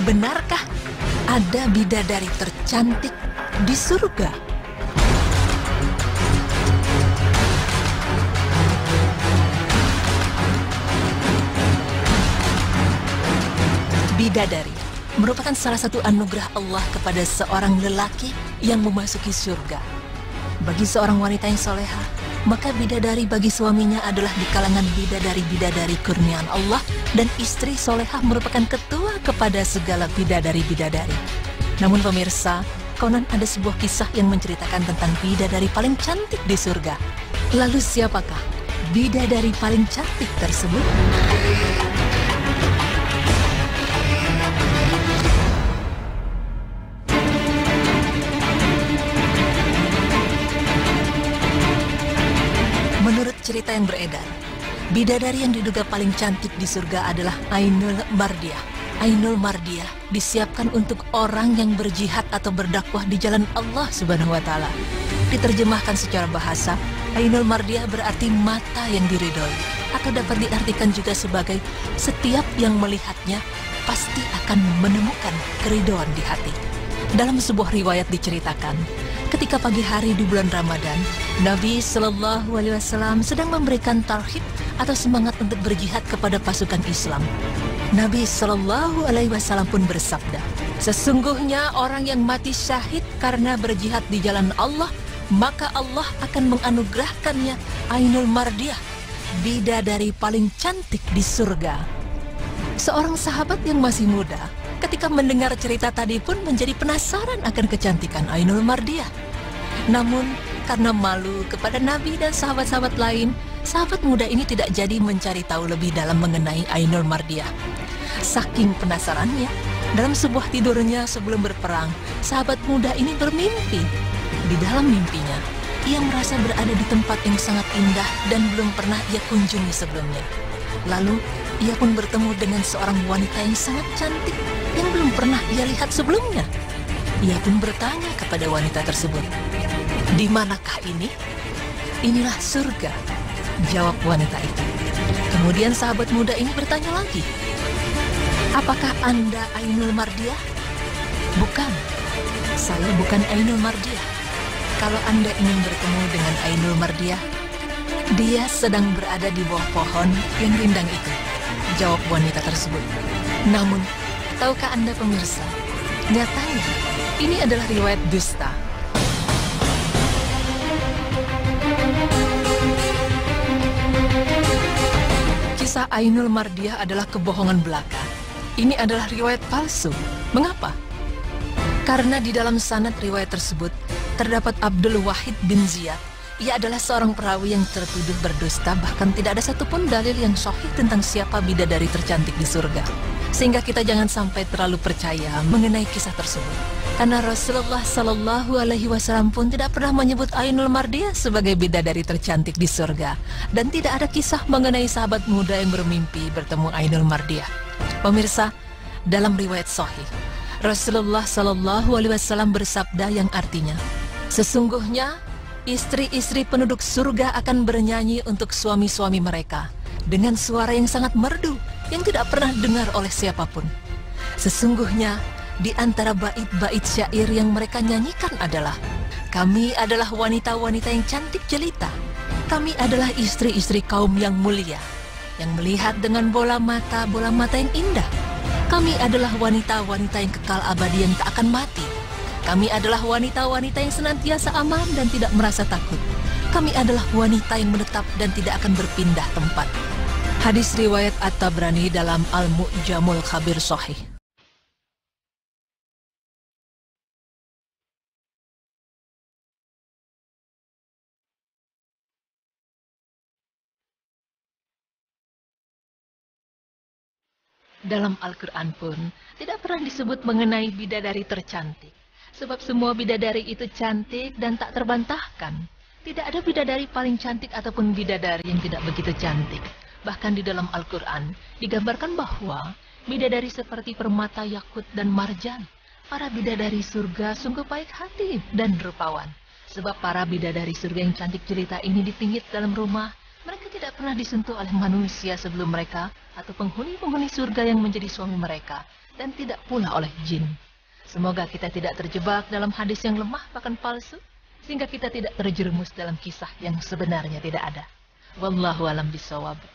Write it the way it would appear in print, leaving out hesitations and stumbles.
Benarkah ada bidadari tercantik di surga? Bidadari merupakan salah satu anugerah Allah kepada seorang lelaki yang memasuki surga. Bagi seorang wanita yang soleha, maka bidadari bagi suaminya adalah di kalangan bidadari-bidadari kurniaan Allah, dan istri solehah merupakan ketua kepada segala bidadari-bidadari. Namun pemirsa, konon ada sebuah kisah yang menceritakan tentang bidadari paling cantik di surga. Lalu siapakah bidadari paling cantik tersebut? Menurut cerita yang beredar, bidadari yang diduga paling cantik di surga adalah Ainul Mardiah. Ainul Mardiah disiapkan untuk orang yang berjihad atau berdakwah di jalan Allah Subhanahu wa Ta'ala. Diterjemahkan secara bahasa, Ainul Mardiah berarti mata yang diridhoi, atau dapat diartikan juga sebagai setiap yang melihatnya pasti akan menemukan keridhaan di hati. Dalam sebuah riwayat diceritakan, ketika pagi hari di bulan Ramadan, Nabi Shallallahu Alaihi Wasallam sedang memberikan tarhib atau semangat untuk berjihad kepada pasukan Islam. Nabi Shallallahu Alaihi Wasallam pun bersabda, sesungguhnya orang yang mati syahid karena berjihad di jalan Allah, maka Allah akan menganugerahkannya Ainul Mardiah, bidadari paling cantik di surga. Seorang sahabat yang masih muda, ketika mendengar cerita tadi pun menjadi penasaran akan kecantikan Ainul Mardiah. Namun, karena malu kepada Nabi dan sahabat-sahabat lain, sahabat muda ini tidak jadi mencari tahu lebih dalam mengenai Ainul Mardiah. Saking penasarannya, dalam sebuah tidurnya sebelum berperang, sahabat muda ini bermimpi. Di dalam mimpinya, ia merasa berada di tempat yang sangat indah dan belum pernah ia kunjungi sebelumnya. Lalu, ia pun bertemu dengan seorang wanita yang sangat cantik yang belum pernah ia lihat sebelumnya. Ia pun bertanya kepada wanita tersebut, "Di manakah ini?" "Inilah surga," jawab wanita itu. Kemudian sahabat muda ini bertanya lagi, "Apakah Anda Ainul Mardiah?" "Bukan, saya bukan Ainul Mardiah. Kalau Anda ingin bertemu dengan Ainul Mardiah, dia sedang berada di bawah pohon yang rindang itu," jawab wanita tersebut. Namun, tahukah Anda pemirsa, nyatanya ini adalah riwayat dusta. Kisah Ainul Mardiah adalah kebohongan belaka. Ini adalah riwayat palsu. Mengapa? Karena di dalam sanad riwayat tersebut terdapat Abdul Wahid bin Ziyad. Ia adalah seorang perawi yang tertuduh berdusta, bahkan tidak ada satupun dalil yang sahih tentang siapa bidadari tercantik di surga. Sehingga kita jangan sampai terlalu percaya mengenai kisah tersebut. Karena Rasulullah Shallallahu Alaihi Wasallam pun tidak pernah menyebut Ainul Mardiah sebagai bidadari tercantik di surga. Dan tidak ada kisah mengenai sahabat muda yang bermimpi bertemu Ainul Mardiah. Pemirsa, dalam riwayat sahih, Rasulullah Shallallahu Alaihi Wasallam bersabda yang artinya, sesungguhnya istri-istri penduduk surga akan bernyanyi untuk suami-suami mereka dengan suara yang sangat merdu yang tidak pernah dengar oleh siapapun. Sesungguhnya di antara bait-bait syair yang mereka nyanyikan adalah, kami adalah wanita-wanita yang cantik jelita, kami adalah istri-istri kaum yang mulia, yang melihat dengan bola mata yang indah, kami adalah wanita-wanita yang kekal abadi yang tak akan mati, kami adalah wanita-wanita yang senantiasa aman dan tidak merasa takut, kami adalah wanita yang menetap dan tidak akan berpindah tempat. Hadis riwayat At-Tabrani dalam Al-Mu'jamul Khabir Sahih. Dalam Al-Quran pun tidak pernah disebut mengenai bidadari tercantik. Sebab semua bidadari itu cantik dan tak terbantahkan. Tidak ada bidadari paling cantik ataupun bidadari yang tidak begitu cantik. Bahkan di dalam Al-Quran digambarkan bahwa bidadari seperti permata yakut dan marjan. Para bidadari surga sungguh baik hati dan rupawan. Sebab para bidadari surga yang cantik jelita ini dipinggit dalam rumah, Mereka tidak pernah disentuh oleh manusia sebelum mereka atau penghuni-penghuni surga yang menjadi suami mereka, dan tidak pula oleh jin. Semoga kita tidak terjebak dalam hadis yang lemah bahkan palsu, sehingga kita tidak terjerumus dalam kisah yang sebenarnya tidak ada. Wallahu alam bisawab.